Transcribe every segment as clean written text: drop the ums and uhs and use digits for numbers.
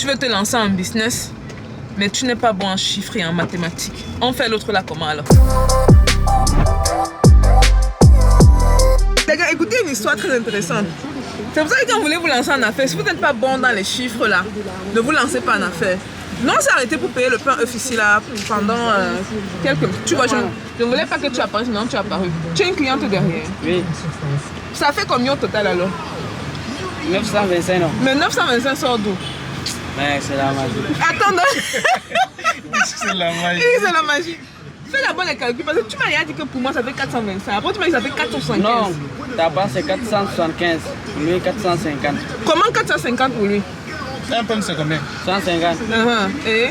Tu veux te lancer en business, mais tu n'es pas bon en chiffres et en mathématiques. On fait l'autre là comment alors? Les gars, écoutez une histoire très intéressante. C'est pour ça que quand vous voulez vous lancer en affaires, si vous n'êtes pas bon dans les chiffres là, ne vous lancez pas en affaires. Non, c'est arrêté pour payer le pain œuf ici là pendant quelques... Tu vois, je ne voulais pas que tu apparaisses, non, tu es apparu. Tu as une cliente derrière. Oui. Ça fait combien au total alors? 925 non. Mais 925 sort d'où? Mais c'est la magie. Attends, C'est la magie. c'est la magie. Fais d'abord les calculs parce que tu m'as rien dit que pour moi ça fait 425. Après tu m'as dit que ça fait 475. Non, d'abord c'est 475, lui 450. Comment 450 pour lui? Un pomme, c'est combien? 150. Et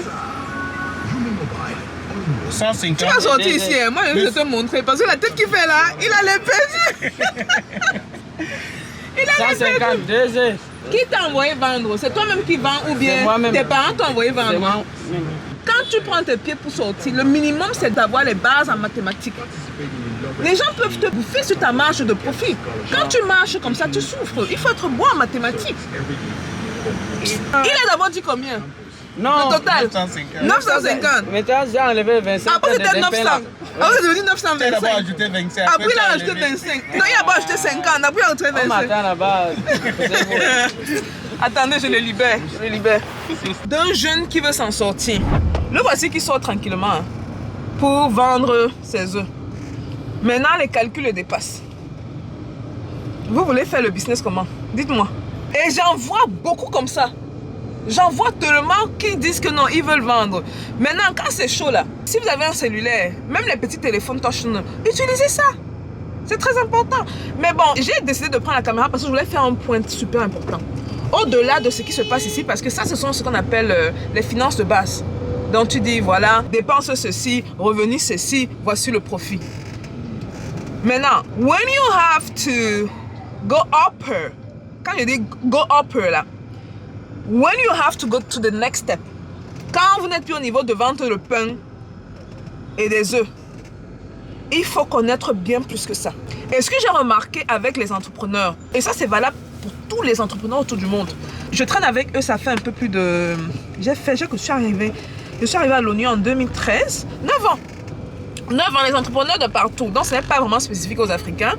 150. tu vas sortir ici, hein. Moi je vais te montrer parce que la tête qu'il fait là, il a les perdu. Il a les 150, perdu. 2 heures. Qui t'a envoyé vendre? C'est toi-même qui vends ou bien tes parents t'ont envoyé C'est vendre? moi. Quand tu prends tes pieds pour sortir, le minimum c'est d'avoir les bases en mathématiques. Les gens peuvent te bouffer sur ta marge de profit. Quand tu marches comme ça, tu souffres. Il faut être bon en mathématiques. Il a d'abord dit combien? Non. Le total 950. 950. Maintenant j'ai enlevé 25. Après c'était 900. Après c'est devenu Tu as d'abord 925. ajouté 25. Après il a tu as rajouté enlevé. 25. Non, il a pas ajouté 50. Après il a rajouté On 25. m'attend là-bas. Attendez, je le libère. Je le libère. D'un jeune qui veut s'en sortir. Le voici qui sort tranquillement hein, pour vendre ses œufs. Maintenant, les calculs le dépassent. Vous voulez faire le business comment? Dites-moi. Et j'en vois beaucoup comme ça. J'en vois tellement qui disent que non, ils veulent vendre. Maintenant, quand c'est chaud là, si vous avez un cellulaire, même les petits téléphones touch, utilisez ça. C'est très important. Mais bon, j'ai décidé de prendre la caméra parce que je voulais faire un point super important. Au-delà de ce qui se passe ici, parce que ça, ce sont ce qu'on appelle les finances de base. Donc tu dis, voilà, dépense ceci, revenus ceci, voici le profit. Maintenant, when you have to go upper, quand je dis go upper là, when you have to go to the next step, quand vous n'êtes plus au niveau de vendre le pain et des œufs, il faut connaître bien plus que ça. Et ce que j'ai remarqué avec les entrepreneurs, et ça c'est valable pour tous les entrepreneurs autour du monde, je traîne avec eux, ça fait un peu plus de... Je suis arrivée à l'ONU en 2013, 9 ans. 9 ans, les entrepreneurs de partout. Donc ce n'est pas vraiment spécifique aux Africains,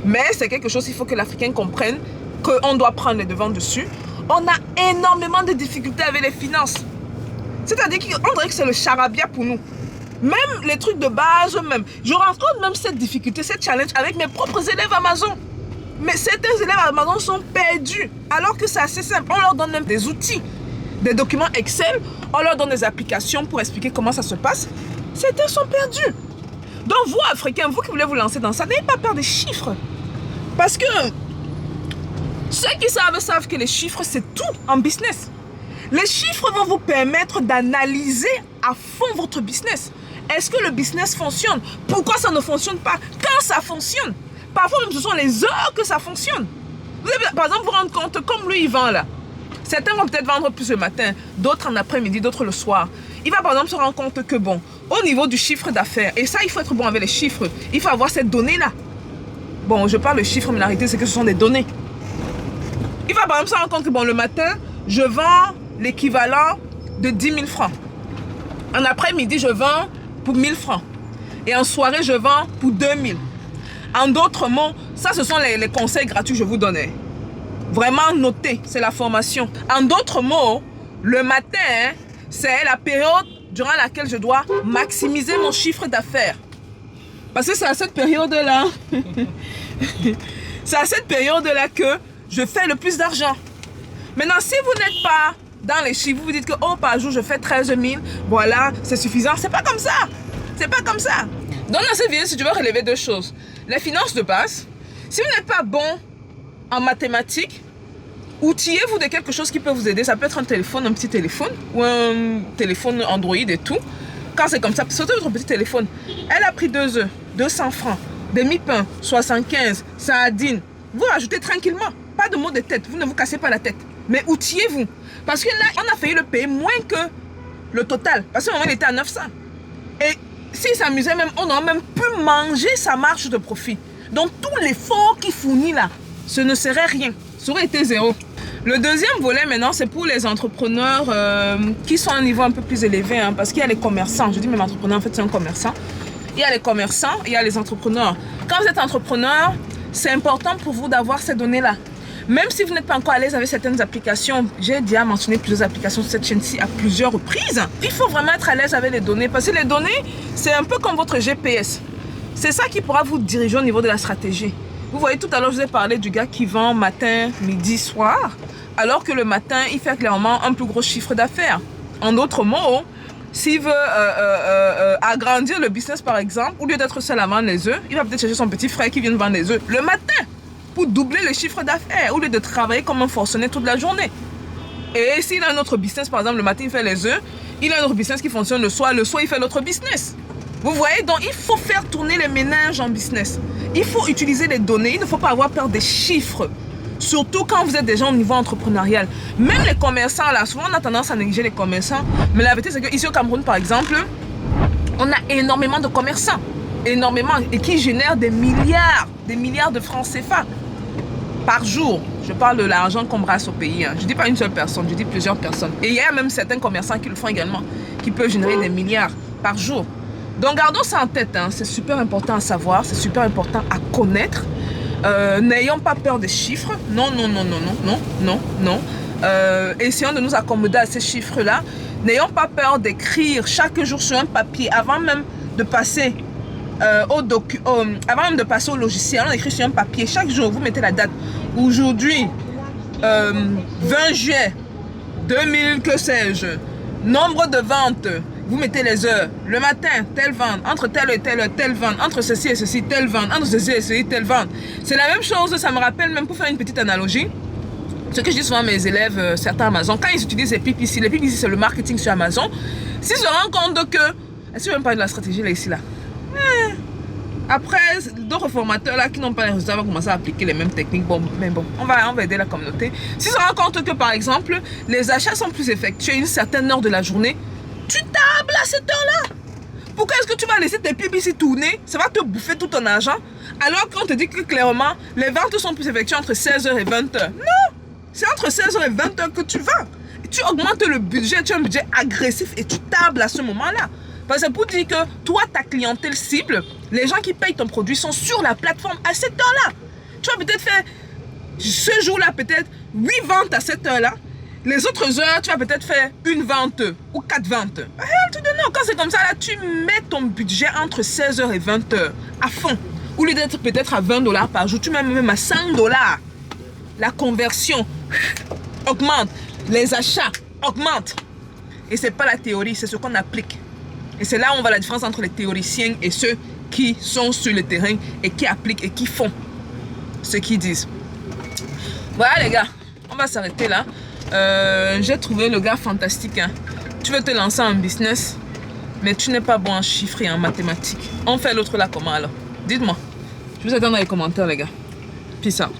mais c'est quelque chose, il faut que l'Africain comprenne qu'on doit prendre les devants dessus. On a énormément de difficultés avec les finances. C'est-à-dire qu'on dirait que c'est le charabia pour nous. Même les trucs de base, même. Je rencontre même cette difficulté, cette challenge avec mes propres élèves Amazon. Mais certains élèves Amazon sont perdus. Alors que c'est assez simple. On leur donne même des outils, des documents Excel. On leur donne des applications pour expliquer comment ça se passe. Certains sont perdus. Donc vous, Africains, vous qui voulez vous lancer dans ça, n'ayez pas peur des chiffres. Parce que ceux qui savent que les chiffres, c'est tout en business. Les chiffres vont vous permettre d'analyser à fond votre business. Est-ce que le business fonctionne? Pourquoi ça ne fonctionne pas? Quand ça fonctionne? Parfois même ce sont les heures que ça fonctionne. Vous avez, par exemple, vous vous rendez compte, comme lui il vend là. Certains vont peut-être vendre plus le matin, d'autres en après-midi, d'autres le soir. Il va par exemple se rendre compte que bon, au niveau du chiffre d'affaires, et ça il faut être bon avec les chiffres, il faut avoir cette donnée-là. Bon, je parle de chiffres, mais la réalité c'est que ce sont des données. Il va par exemple se rendre compte que bon, le matin, je vends l'équivalent de 10 000 francs. En après-midi, je vends pour 1 000 francs. Et en soirée, je vends pour 2 000. En d'autres mots, ça, ce sont les conseils gratuits que je vous donnais. Vraiment notez, c'est la formation. En d'autres mots, le matin, c'est la période durant laquelle je dois maximiser mon chiffre d'affaires. Parce que c'est à cette période-là, c'est à cette période-là que je fais le plus d'argent. Maintenant, si vous n'êtes pas dans les chiffres, vous vous dites que oh, par jour, je fais 13 000, voilà, c'est suffisant. C'est pas comme ça. C'est pas comme ça. Donc, dans cette vidéo, si tu veux relever deux choses. Les finances de base. Si vous n'êtes pas bon en mathématiques, outillez-vous de quelque chose qui peut vous aider. Ça peut être un téléphone, un petit téléphone, ou un téléphone Android et tout. Quand c'est comme ça, sautez votre petit téléphone. Elle a pris 2 œufs, 200 francs, demi-pain, 75, sardines. Vous rajoutez tranquillement. Pas de maux de tête. Vous ne vous cassez pas la tête. Mais outillez-vous. Parce que là, on a failli le payer moins que le total. Parce qu'au moment, il était à 900. Et s'il s'amusait même, on aurait même pu manger sa marge de profit. Donc, tout l'effort qu'il fournit là, ce ne serait rien. Ça aurait été zéro. Le deuxième volet maintenant, c'est pour les entrepreneurs qui sont à un niveau un peu plus élevé, hein, parce qu'il y a les commerçants. Je dis même entrepreneur, en fait c'est un commerçant. Il y a les commerçants, il y a les entrepreneurs. Quand vous êtes entrepreneur, c'est important pour vous d'avoir ces données-là. Même si vous n'êtes pas encore à l'aise avec certaines applications, j'ai déjà mentionné plusieurs applications sur cette chaîne-ci à plusieurs reprises. Il faut vraiment être à l'aise avec les données, parce que les données, c'est un peu comme votre GPS. C'est ça qui pourra vous diriger au niveau de la stratégie. Vous voyez, tout à l'heure, je vous ai parlé du gars qui vend matin, midi, soir, alors que le matin, il fait clairement un plus gros chiffre d'affaires. En d'autres mots, s'il veut agrandir le business, par exemple, au lieu d'être seul à vendre les œufs, il va peut-être chercher son petit frère qui vient de vendre les œufs le matin pour doubler le chiffre d'affaires, au lieu de travailler comme un forcené toute la journée. Et s'il a un autre business, par exemple, le matin, il fait les œufs, il a un autre business qui fonctionne le soir, il fait l'autre business. Vous voyez, donc il faut faire tourner les ménages en business. Il faut utiliser les données, il ne faut pas avoir peur des chiffres. Surtout quand vous êtes déjà au niveau entrepreneurial. Même les commerçants, là, souvent on a tendance à négliger les commerçants. Mais la vérité, c'est qu'ici au Cameroun, par exemple, on a énormément de commerçants. Énormément. Et qui génèrent des milliards de francs CFA par jour. Je parle de l'argent qu'on brasse au pays. Hein. Je ne dis pas une seule personne, je dis plusieurs personnes. Et il y a même certains commerçants qui le font également, qui peuvent générer des milliards par jour. Donc gardons ça en tête. Hein. C'est super important à savoir, c'est super important à connaître. N'ayons pas peur des chiffres. Non, non, non, non, non, non, non, non. Essayons de nous accommoder à ces chiffres-là. N'ayons pas peur d'écrire chaque jour sur un papier avant même de passer avant même de passer au logiciel. On écrit sur un papier. Chaque jour, vous mettez la date. Aujourd'hui, 20 juillet 2000, que sais-je. Nombre de ventes. Vous mettez les heures. Le matin, telle vente. Entre telle et telle heure, telle vente. Entre ceci et ceci, telle vente. Entre ceci et ceci, telle vente. C'est la même chose. Ça me rappelle, même pour faire une petite analogie, ce que je dis souvent à mes élèves, certains Amazon, quand ils utilisent les PPC c'est le marketing sur Amazon, s'ils se rendent compte que... Est-ce que je vais me parler de la stratégie là, ici, là? Après, d'autres formateurs là qui n'ont pas les résultats vont commencer à appliquer les mêmes techniques. Bon, mais bon, on va aider la communauté. S'ils se rendent compte que par exemple, les achats sont plus effectués à une certaine heure de la journée, tu tables à cette heure-là. Pourquoi est-ce que tu vas laisser tes PPC tourner? Ça va te bouffer tout ton argent. Alors qu'on te dit que clairement, les ventes sont plus effectuées entre 16h et 20h. Non! C'est entre 16h et 20h que tu vends. Tu augmentes le budget, tu as un budget agressif et tu tables à ce moment-là. Parce que pour dire que toi, ta clientèle cible, les gens qui payent ton produit sont sur la plateforme à cette heure-là. Tu vas peut-être faire ce jour-là, peut-être 8 ventes à cette heure-là. Les autres heures, tu vas peut-être faire une vente ou 4 ventes. Quand c'est comme ça, là, tu mets ton budget entre 16h et 20h à fond. Au lieu d'être peut-être à $20 par jour, tu mets même à $5. La conversion augmente. Les achats augmentent. Et ce n'est pas la théorie, c'est ce qu'on applique. Et c'est là où on voit la différence entre les théoriciens et ceux qui sont sur le terrain et qui appliquent et qui font ce qu'ils disent. Voilà les gars, on va s'arrêter là. J'ai trouvé le gars fantastique. Hein. Tu veux te lancer en business, mais tu n'es pas bon en chiffres et en mathématiques. On fait l'autre là comment alors? Dites-moi. Je vous attends dans les commentaires les gars. Peace out.